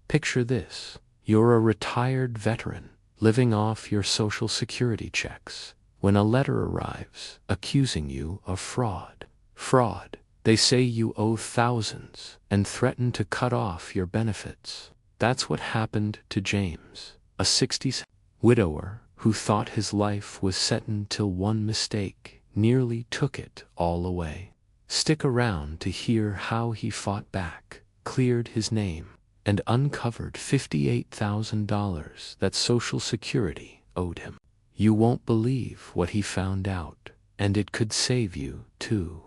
Picture this. You're a retired veteran, living off your Social Security checks, when a letter arrives accusing you of fraud. Fraud. They say you owe thousands and threaten to cut off your benefits. That's what happened to James, a 60s widower who thought his life was set until one mistake nearly took it all away. Stick around to hear how he fought back, cleared his name, and uncovered $58,000 that Social Security owed him. You won't believe what he found out, and it could save you too.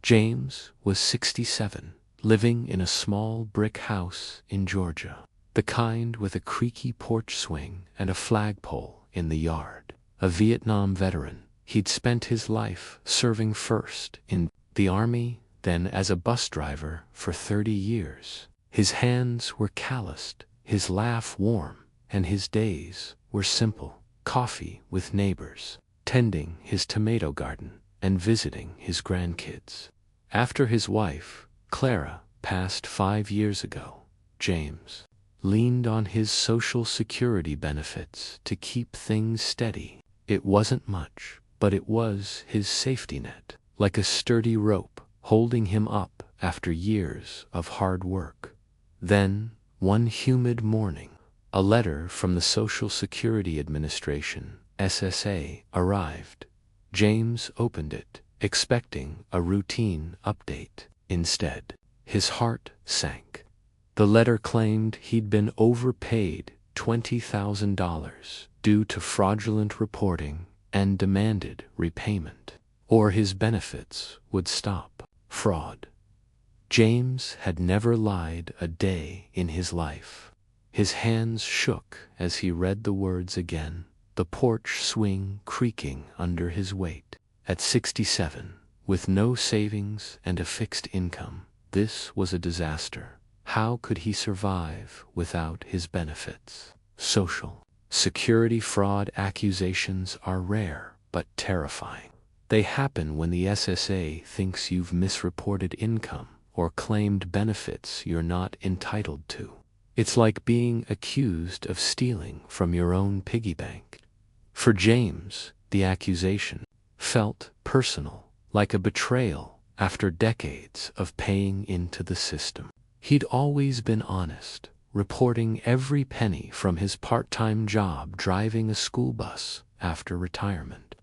James was 67, living in a small brick house in Georgia, the kind with a creaky porch swing and a flagpole in the yard. A Vietnam veteran, he'd spent his life serving first in the Army, then as a bus driver for 30 years. His hands were calloused, his laugh warm, and his days were simple: coffee with neighbors, tending his tomato garden, and visiting his grandkids. After his wife, Clara, passed 5 years ago, James leaned on his Social Security benefits to keep things steady. It wasn't much, but it was his safety net, like a sturdy rope holding him up after years of hard work. Then, one humid morning, a letter from the Social Security Administration, SSA, arrived. James opened it, expecting a routine update. Instead, his heart sank. The letter claimed he'd been overpaid $20,000 due to fraudulent reporting and demanded repayment, or his benefits would stop. Fraud. James had never lied a day in his life. His hands shook as he read the words again, the porch swing creaking under his weight. At 67, with no savings and a fixed income, this was a disaster. How could he survive without his benefits? Social Security fraud accusations are rare but terrifying. They happen when the SSA thinks you've misreported income or claimed benefits you're not entitled to. It's like being accused of stealing from your own piggy bank. For James, the accusation felt personal, like a betrayal after decades of paying into the system. He'd always been honest, reporting every penny from his part-time job driving a school bus after retirement.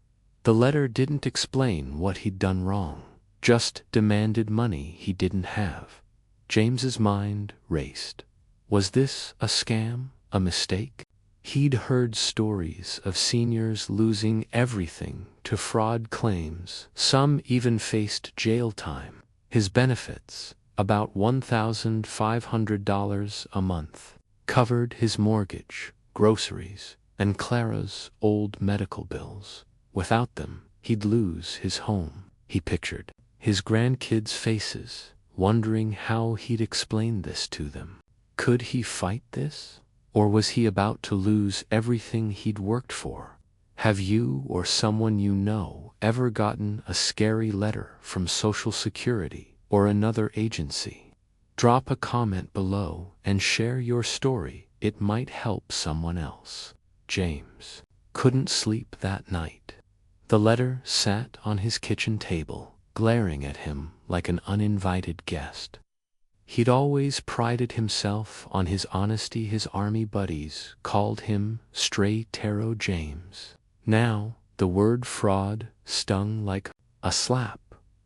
The letter didn't explain what he'd done wrong, just demanded money he didn't have. James's mind raced. Was this a scam, a mistake? He'd heard stories of seniors losing everything to fraud claims. Some even faced jail time. His benefits, about $1,500 a month, covered his mortgage, groceries, and Clara's old medical bills. Without them, he'd lose his home. He pictured his grandkids' faces, wondering how he'd explain this to them. Could he fight this? Or was he about to lose everything he'd worked for? Have you or someone you know ever gotten a scary letter from Social Security or another agency? Drop a comment below and share your story. It might help someone else. James couldn't sleep that night. The letter sat on his kitchen table, glaring at him like an uninvited guest. He'd always prided himself on his honesty. His army buddies called him Stray Tarot James. Now, the word fraud stung like a slap.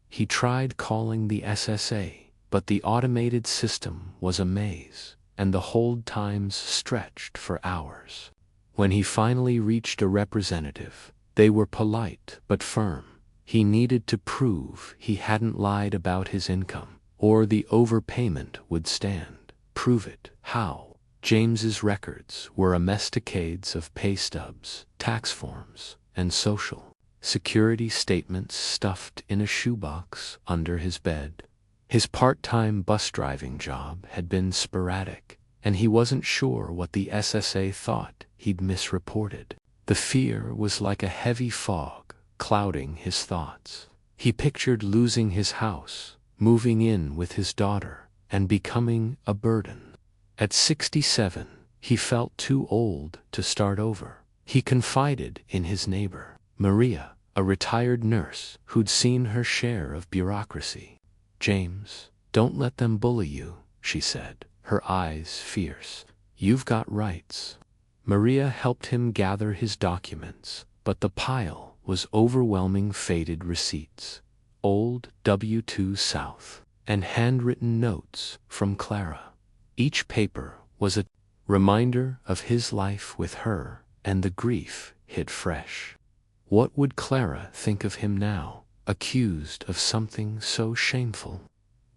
He tried calling the SSA, but the automated system was a maze, and the hold times stretched for hours. When he finally reached a representative, they were polite but firm. He needed to prove he hadn't lied about his income, or the overpayment would stand. Prove it. How? James's records were a mess: decades of pay stubs, tax forms, and Social Security statements stuffed in a shoebox under his bed. His part-time bus driving job had been sporadic, and he wasn't sure what the SSA thought he'd misreported. The fear was like a heavy fog clouding his thoughts. He pictured losing his house, moving in with his daughter, and becoming a burden. At 67, he felt too old to start over. He confided in his neighbor, Maria, a retired nurse who'd seen her share of bureaucracy. "James, don't let them bully you," she said, her eyes fierce. "You've got rights." Maria helped him gather his documents, but the pile was overwhelming: faded receipts, old W-2 South, and handwritten notes from Clara. Each paper was a reminder of his life with her, and the grief hit fresh. What would Clara think of him now, accused of something so shameful?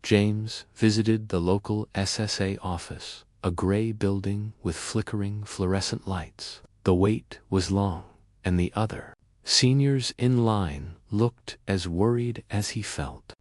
James visited the local SSA office, a gray building with flickering fluorescent lights. The wait was long, and the other seniors in line looked as worried as he felt.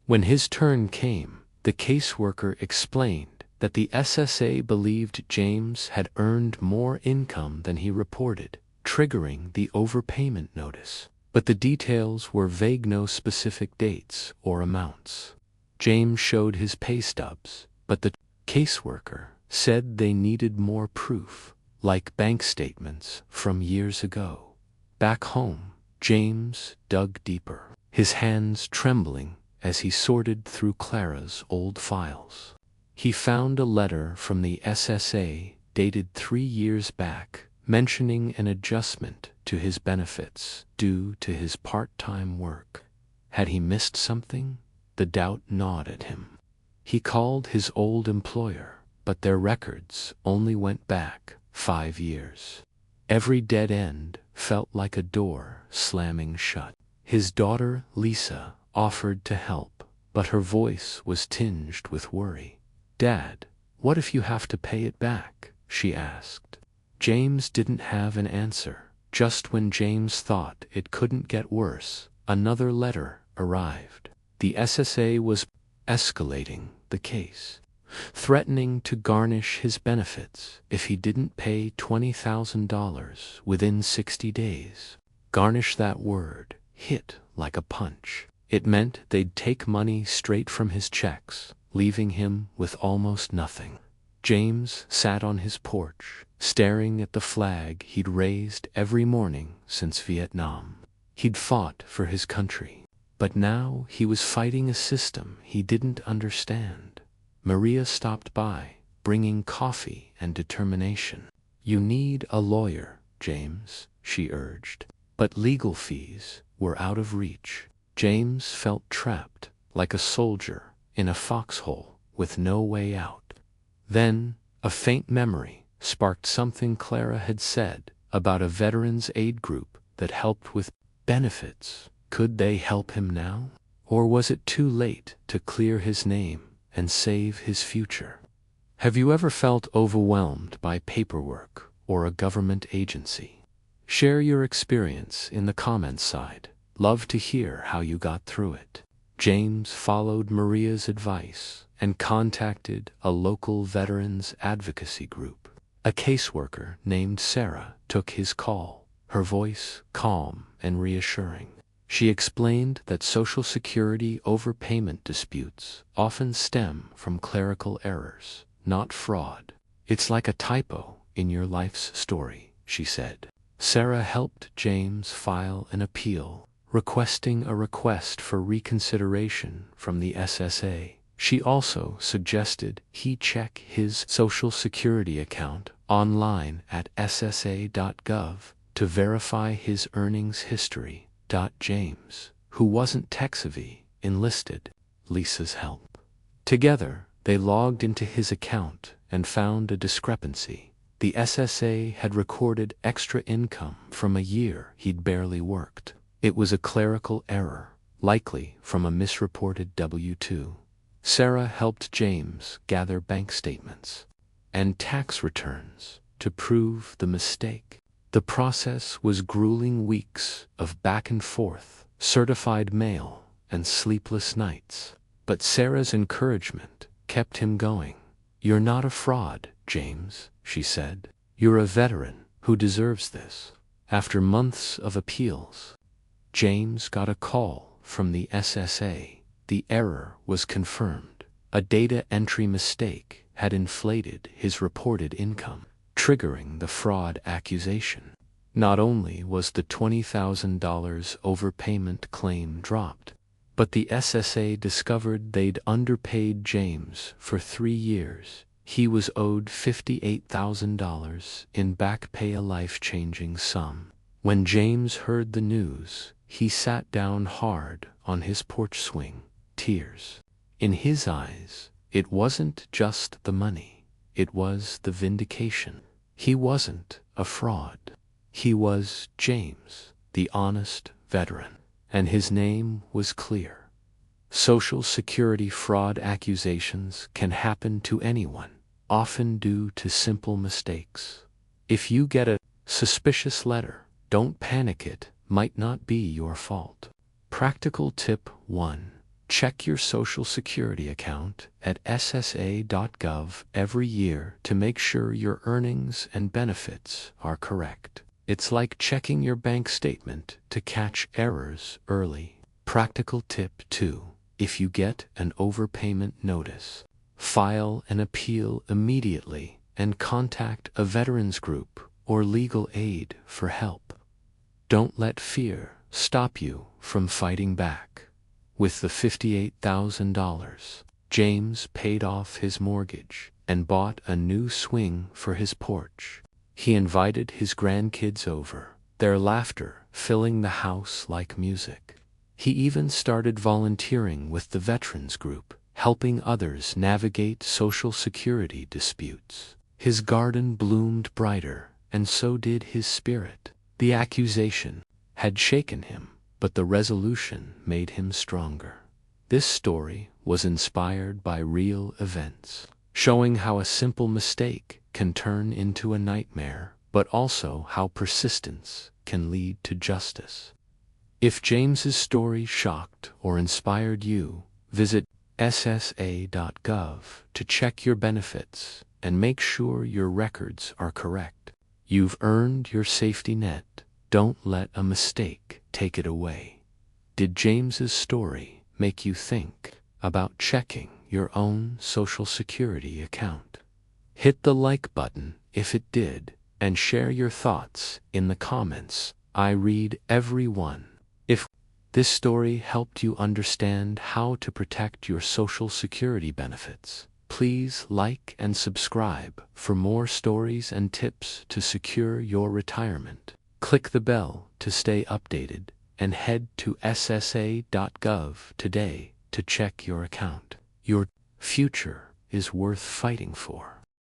When his turn came, the caseworker explained that the SSA believed James had earned more income than he reported, triggering the overpayment notice. But the details were vague: no specific dates or amounts. James showed his pay stubs, but the caseworker said they needed more proof, like bank statements from years ago. Back home, James dug deeper, his hands trembling as he sorted through Clara's old files. He found a letter from the SSA dated 3 years back, mentioning an adjustment to his benefits due to his part-time work. Had he missed something? The doubt gnawed at him. He called his old employer, but their records only went back 5 years. Every dead end felt like a door slamming shut. His daughter, Lisa, offered to help, but her voice was tinged with worry. "Dad, what if you have to pay it back?" she asked. James didn't have an answer. Just when James thought it couldn't get worse, another letter arrived. The SSA was escalating the case, threatening to garnish his benefits if he didn't pay $20,000 within 60 days. Garnish, that word hit like a punch. It meant they'd take money straight from his checks, leaving him with almost nothing. James sat on his porch, staring at the flag he'd raised every morning since Vietnam. He'd fought for his country, but now he was fighting a system he didn't understand. Maria stopped by, bringing coffee and determination. "You need a lawyer, James," she urged. But legal fees were out of reach. James felt trapped, like a soldier in a foxhole with no way out. Then, a faint memory sparked something Clara had said about a veterans aid group that helped with benefits. Could they help him now? Or was it too late to clear his name and save his future? Have you ever felt overwhelmed by paperwork or a government agency? Share your experience in the comments side. Love to hear how you got through it. James followed Maria's advice and contacted a local veterans advocacy group. A caseworker named Sarah took his call, her voice calm and reassuring. She explained that Social Security overpayment disputes often stem from clerical errors, not fraud. "It's like a typo in your life's story," she said. Sarah helped James file an appeal, requesting a request for reconsideration from the SSA. She also suggested he check his Social Security account online at ssa.gov to verify his earnings history. James, who wasn't tech-savvy, enlisted Lisa's help. Together, they logged into his account and found a discrepancy. The SSA had recorded extra income from a year he'd barely worked. It was a clerical error, likely from a misreported W-2. Sarah helped James gather bank statements and tax returns to prove the mistake. The process was grueling: weeks of back and forth, certified mail, and sleepless nights. But Sarah's encouragement kept him going. "You're not a fraud, James," she said. "You're a veteran who deserves this." After months of appeals, James got a call from the SSA. The error was confirmed. A data entry mistake had inflated his reported income, triggering the fraud accusation. Not only was the $20,000 overpayment claim dropped, but the SSA discovered they'd underpaid James for 3 years. He was owed $58,000 in back pay, a life-changing sum. When James heard the news, he sat down hard on his porch swing, tears in his eyes. It wasn't just the money, it was the vindication. He wasn't a fraud. He was James, the honest veteran, and his name was clear. Social Security fraud accusations can happen to anyone, often due to simple mistakes. If you get a suspicious letter, don't panic. It might not be your fault. Practical tip 1. Check your Social Security account at ssa.gov every year to make sure your earnings and benefits are correct. It's like checking your bank statement to catch errors early. Practical tip 2. If you get an overpayment notice, file an appeal immediately and contact a veterans group or legal aid for help. Don't let fear stop you from fighting back. With the $58,000, James paid off his mortgage and bought a new swing for his porch. He invited his grandkids over, their laughter filling the house like music. He even started volunteering with the veterans group, helping others navigate Social Security disputes. His garden bloomed brighter, and so did his spirit. The accusation had shaken him, but the resolution made him stronger. This story was inspired by real events, showing how a simple mistake can turn into a nightmare, but also how persistence can lead to justice. If James's story shocked or inspired you, visit ssa.gov to check your benefits and make sure your records are correct. You've earned your safety net. Don't let a mistake take it away. Did James's story make you think about checking your own Social Security account? Hit the like button if it did, and share your thoughts in the comments. I read every one. If this story helped you understand how to protect your Social Security benefits, please like and subscribe for more stories and tips to secure your retirement. Click the bell to stay updated and head to ssa.gov today to check your account. Your future is worth fighting for.